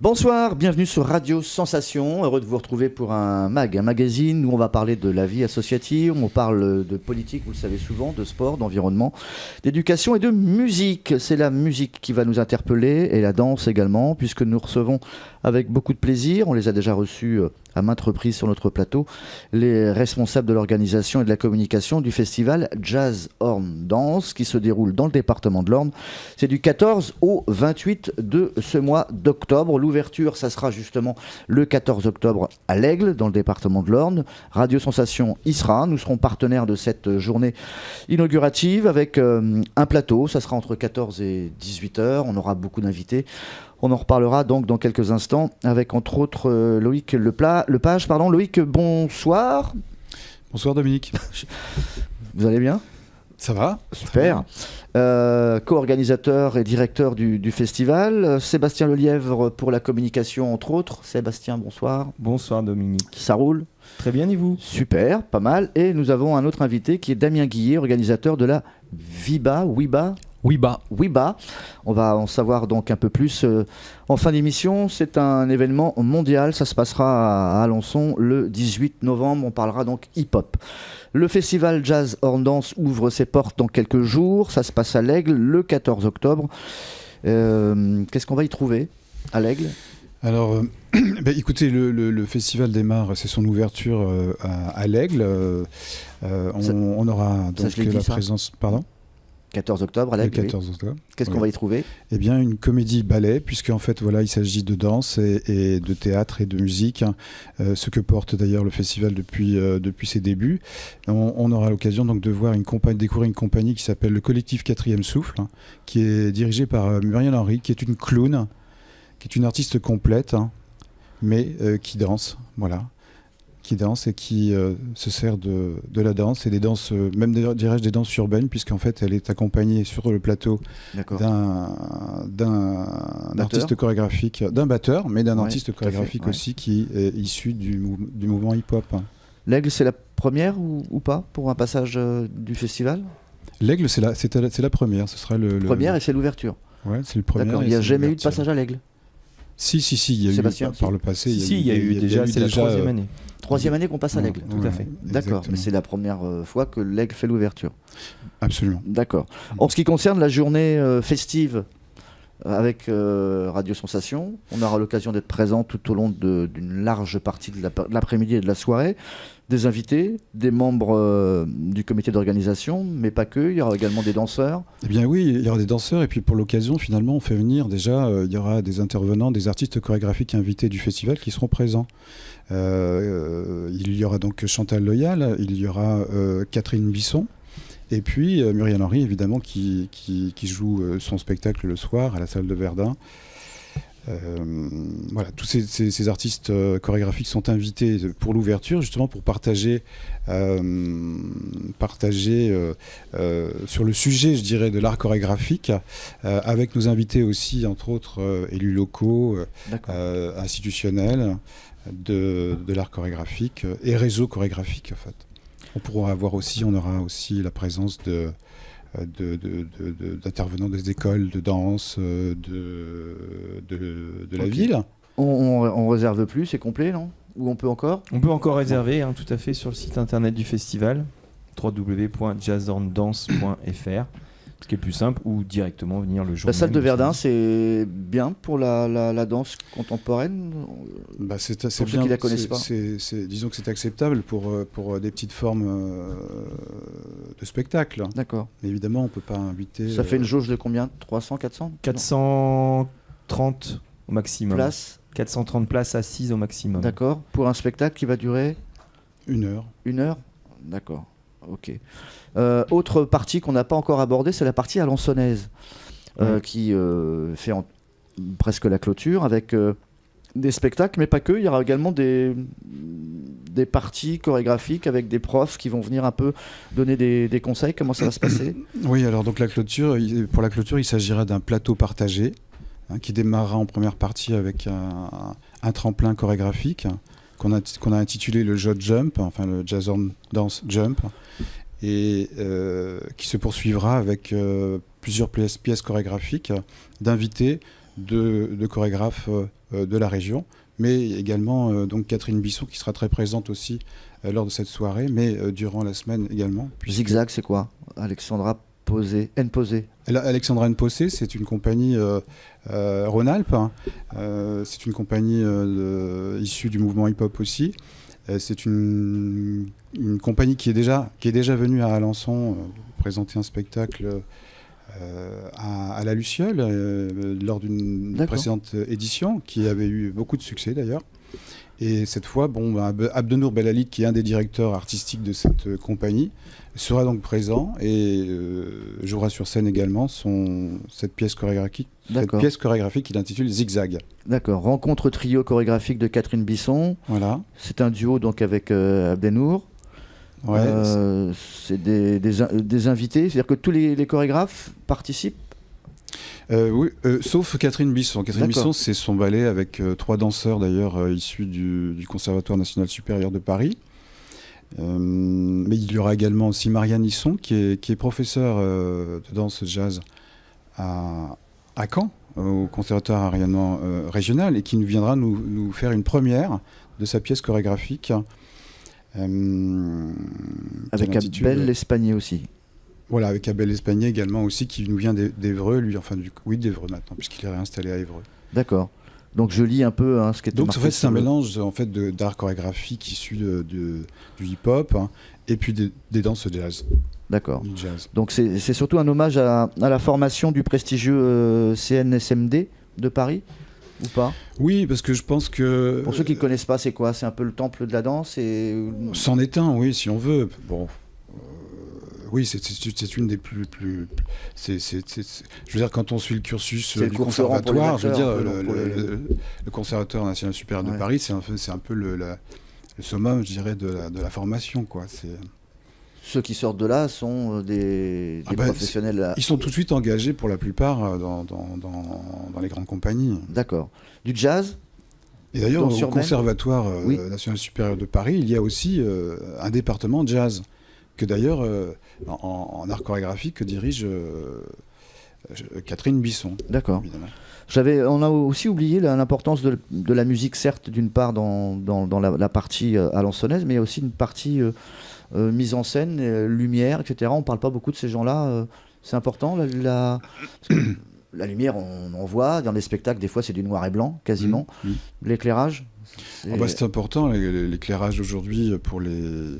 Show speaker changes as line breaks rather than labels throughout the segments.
Bonsoir, bienvenue sur Radio Sensation. Heureux de vous retrouver pour un magazine où on va parler de la vie associative, on parle de politique, vous le savez souvent, de sport, d'environnement, d'éducation et de musique. C'est la musique qui va nous interpeller et la danse également, puisque nous recevons avec beaucoup de plaisir, on les a déjà reçus à maintes reprises sur notre plateau, les responsables de l'organisation et de la communication du festival Jazz Horn Dance qui se déroule dans le département de l'Orne. C'est du 14 au 28 de ce mois d'octobre. L'ouverture, ça sera justement le 14 octobre à l'Aigle, dans le département de l'Orne. Radio Sensation y sera. Nous serons partenaires de cette journée inaugurative avec un plateau. Ça sera entre 14 et 18 heures. On aura beaucoup d'invités. On en reparlera donc dans quelques instants avec entre autres Loïc Lepage. Loïc, bonsoir.
Bonsoir Dominique.
Vous allez bien ?
Ça va ?
Super. Co-organisateur et directeur du festival. Sébastien Lelièvre pour la communication entre autres. Sébastien, bonsoir.
Bonsoir Dominique.
Ça roule ?
Très bien, et vous ?
Super, pas mal. Et nous avons un autre invité qui est Damien Guillet, organisateur de la WIBA. On va en savoir donc un peu plus en fin d'émission. C'est un événement mondial, ça se passera à Alençon le 18 novembre. On parlera donc hip-hop. Le festival Jazz Horn Dance ouvre ses portes dans quelques jours. Ça se passe à l'Aigle le 14 octobre. Qu'est-ce qu'on va y trouver à l'Aigle ?
Alors, écoutez, le festival démarre, c'est son ouverture à l'Aigle. On aura donc la présence... Pardon ?
14 octobre à l'Aigle.
14 octobre.
Qu'est-ce qu'on va y trouver ?
Eh bien, une comédie-ballet, puisqu'en fait, voilà, il s'agit de danse et de théâtre et de musique, ce que porte d'ailleurs le festival depuis ses débuts. On aura l'occasion donc de voir découvrir une compagnie qui s'appelle le Collectif 4e Souffle, qui est dirigée par Muriel Henry, qui est une clown, qui est une artiste complète, mais qui danse, voilà. Qui danse et qui se sert de la danse et des danses, même dirais-je des danses urbaines, puisqu'en fait elle est accompagnée sur le plateau d'un artiste chorégraphique, d'un batteur, mais d'un artiste chorégraphique aussi qui est issu du mouvement hip-hop.
L'Aigle, c'est la première ou pas pour un passage du festival ?
L'Aigle, c'est la première, ce sera le...
Première et c'est l'ouverture.
Ouais, c'est le premier.
D'accord, il n'y a jamais eu de passage à l'Aigle ?
Si, il y a
Sébastien,
eu par le passé.
Il y a eu déjà, c'est la troisième année.
Troisième année qu'on passe à l'Aigle.
Tout à fait.
D'accord, mais c'est la première fois que l'Aigle fait l'ouverture.
Absolument.
D'accord. En ce qui concerne la journée festive avec Radio Sensation, on aura l'occasion d'être présent tout au long d'une large partie de l'après-midi et de la soirée. Des invités, des membres du comité d'organisation, mais pas que, il y aura également des danseurs.
Eh bien oui, il y aura des danseurs, et puis pour l'occasion, finalement, on fait venir déjà, il y aura des intervenants, des artistes chorégraphiques invités du festival qui seront présents. Il y aura donc Chantal Loyal, il y aura Catherine Bisson, et puis Muriel Henry, évidemment, qui joue son spectacle le soir à la salle de Verdun. Voilà, tous ces artistes chorégraphiques sont invités pour l'ouverture, justement pour partager sur le sujet, je dirais, de l'art chorégraphique, avec nos invités aussi, entre autres élus locaux, institutionnels de l'art chorégraphique et réseau chorégraphique, en fait. On aura aussi la présence d'intervenants des écoles de danse de la ville.
On réserve plus, c'est complet, non ? Ou on peut encore ?
On peut encore réserver, tout à fait, sur le site internet du festival, www.jazzhorndance.fr, ce qui est plus simple, ou directement venir le jour.
La salle de Verdun, c'est bien pour la danse contemporaine ?
C'est assez
pour
bien.
Ceux qui la connaissent pas.
Disons que c'est acceptable pour des petites formes de spectacle.
D'accord.
Mais évidemment, on ne peut pas inviter...
Ça fait une jauge de combien ? 300, 400 ?
430 au maximum.
Places ?
430 places assises au maximum.
D'accord. Pour un spectacle qui va durer ?
1 heure.
1 heure ? D'accord. Ok. Autre partie qu'on n'a pas encore abordée, c'est la partie alençonnaise, qui fait presque la clôture avec des spectacles, mais pas que. Il y aura également des parties chorégraphiques avec des profs qui vont venir un peu donner des conseils. Comment ça va se passer ?
Oui, alors donc pour la clôture, il s'agira d'un plateau partagé qui démarrera en première partie avec un tremplin chorégraphique qu'on a intitulé le Jump, enfin le Jazz Horn Dance Jump, et qui se poursuivra avec plusieurs pièces chorégraphiques d'invités de chorégraphes de la région, mais également donc Catherine Bisson qui sera très présente aussi lors de cette soirée, mais durant la semaine également.
Zigzag, c'est quoi? Alexandra Posé.
Alexandra Posé, c'est une compagnie Rhône-Alpes. Hein. C'est une compagnie issue du mouvement hip-hop aussi. C'est une compagnie qui est déjà venue à Alençon présenter un spectacle à la Luciole lors d'une précédente édition qui avait eu beaucoup de succès d'ailleurs. Et cette fois, Abdenour Belali, qui est un des directeurs artistiques de cette compagnie, sera donc présent et jouera sur scène également cette pièce chorégraphique qu'il intitule Zigzag.
D'accord. Rencontre trio chorégraphique de Catherine Bisson.
Voilà.
C'est un duo donc avec Abdenour.
Ouais,
c'est des invités, c'est-à-dire que tous les chorégraphes participent.
Oui, sauf Catherine Bisson. Catherine Bisson, c'est son ballet avec 3 danseurs d'ailleurs issus du Conservatoire national supérieur de Paris. Mais il y aura également aussi Marianne Hisson qui est professeure de danse jazz à Caen, au Conservatoire ariano régional, et qui nous viendra nous faire une première de sa pièce chorégraphique.
Avec Abel L'Espagné aussi.
Voilà, avec Abel L'Espagné également aussi, qui nous vient d'Évreux, lui, d'Évreux maintenant, puisqu'il est réinstallé à Évreux.
D'accord. Donc je lis un peu ce qui est
donc en fait c'est un mélange d'art chorégraphique issu du hip-hop et puis des danses jazz.
D'accord. Donc c'est surtout un hommage à la formation du prestigieux CNSMD de Paris ou pas?
Oui, parce que je pense que...
Pour ceux qui ne connaissent pas, c'est quoi? C'est un peu le temple de la danse
C'en est un, oui, si on veut. Bon... Oui, c'est une des plus je veux dire, quand on suit le cursus du conservatoire, je veux dire, le Conservatoire national supérieur de Paris, c'est un peu le summum, je dirais, de la formation, quoi.
Ceux qui sortent de là sont des professionnels.
Ils sont tout de suite engagés pour la plupart dans les grandes compagnies.
D'accord. Du jazz?
Et d'ailleurs, au Conservatoire national supérieur de Paris, il y a aussi un département jazz, que d'ailleurs, en art chorégraphique, que dirige Catherine Bisson.
D'accord. On a aussi oublié l'importance de la musique, certes, d'une part dans la partie alençonnaise, mais il y a aussi une partie mise en scène, lumière, etc. On ne parle pas beaucoup de ces gens-là. C'est important, parce que la lumière, on voit dans les spectacles, des fois c'est du noir et blanc, quasiment. L'éclairage,
c'est important, l'éclairage d'aujourd'hui pour le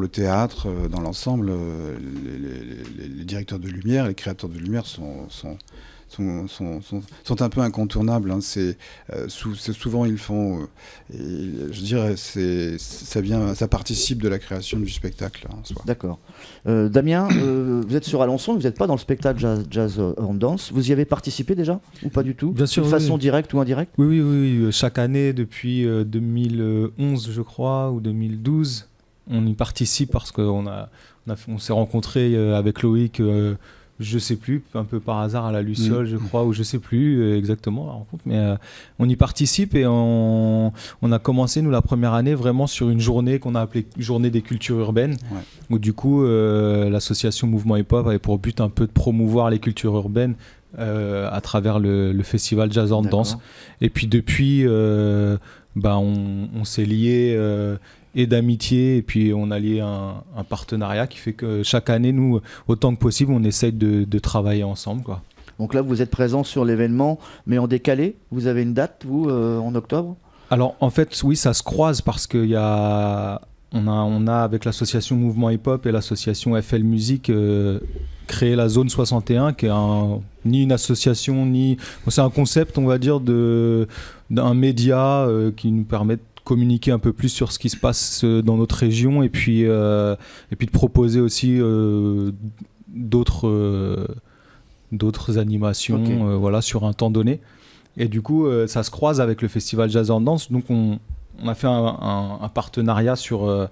théâtre, dans l'ensemble. Les directeurs de lumière, les créateurs de lumière sont un peu incontournables. Hein. Souvent ils font, je dirais, ça participe de la création du spectacle en soi.
D'accord. Damien, vous êtes sur Alençon, vous n'êtes pas dans le spectacle Jazz on Danse. Vous y avez participé déjà ou pas du tout?
Bien sûr.
De façon directe ou indirecte?
Oui. Chaque année depuis 2011, je crois, ou 2012, on y participe parce qu'on s'est rencontrés avec Loïc. Je sais plus, un peu par hasard à la Luciole, je crois, ou je sais plus exactement la rencontre, mais on y participe et on a commencé, nous, la première année, vraiment sur une journée qu'on a appelée Journée des cultures urbaines, où du coup, l'association Mouvement Hip Hop avait pour but un peu de promouvoir les cultures urbaines à travers le festival Jazz and Dance. Et puis depuis, on s'est liés et d'amitié, et puis on a lié un partenariat qui fait que chaque année, nous, autant que possible, on essaye de travailler ensemble, quoi.
Donc là, vous êtes présent sur l'événement, mais en décalé. Vous avez une date, vous, en octobre?
Alors, en fait, oui, ça se croise parce qu'on a avec l'association Mouvement Hip Hop et l'association FL Musique créé la Zone 61, qui est ni une association, c'est un concept, on va dire, d'un média qui nous permet de communiquer un peu plus sur ce qui se passe dans notre région et puis de proposer aussi d'autres animations sur un temps donné. Et du coup, ça se croise avec le festival Jazz and Dance. Donc, on a fait un partenariat sur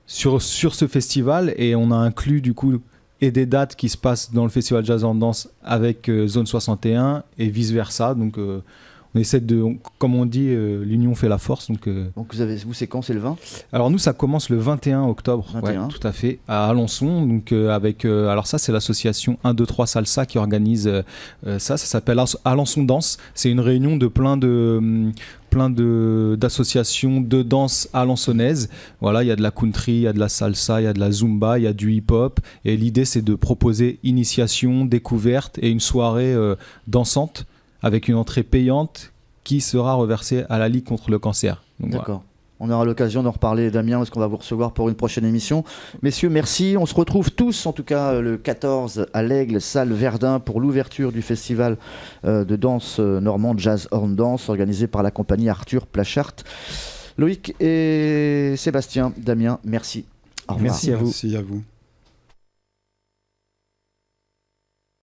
ce festival et on a inclus du coup et des dates qui se passent dans le festival Jazz and Dance avec Zone 61 et vice versa. Donc, on essaie comme on dit, l'union fait la force. Donc
vous, c'est quand? C'est le 20?
Alors nous, ça commence le 21 octobre,
21.
Ouais, tout à fait, à Alençon. Donc alors ça, c'est l'association 1, 2, 3 Salsa qui organise ça s'appelle Alençon Danse. C'est une réunion de plein d'associations de danse alençonnaise. Voilà, il y a de la country, il y a de la salsa, il y a de la zumba, il y a du hip-hop. Et l'idée, c'est de proposer initiation, découverte et une soirée dansante avec une entrée payante qui sera reversée à la Ligue contre le cancer. Donc,
d'accord.
Voilà.
On aura l'occasion d'en reparler, Damien, parce qu'on va vous recevoir pour une prochaine émission. Messieurs, merci. On se retrouve tous, en tout cas, le 14 à l'Aigle, salle Verdun, pour l'ouverture du festival de danse normande Jazz Horn Dance, organisé par la compagnie Arthur Plachart. Loïc et Sébastien, Damien, merci. Au revoir.
Merci à vous.
Merci à vous.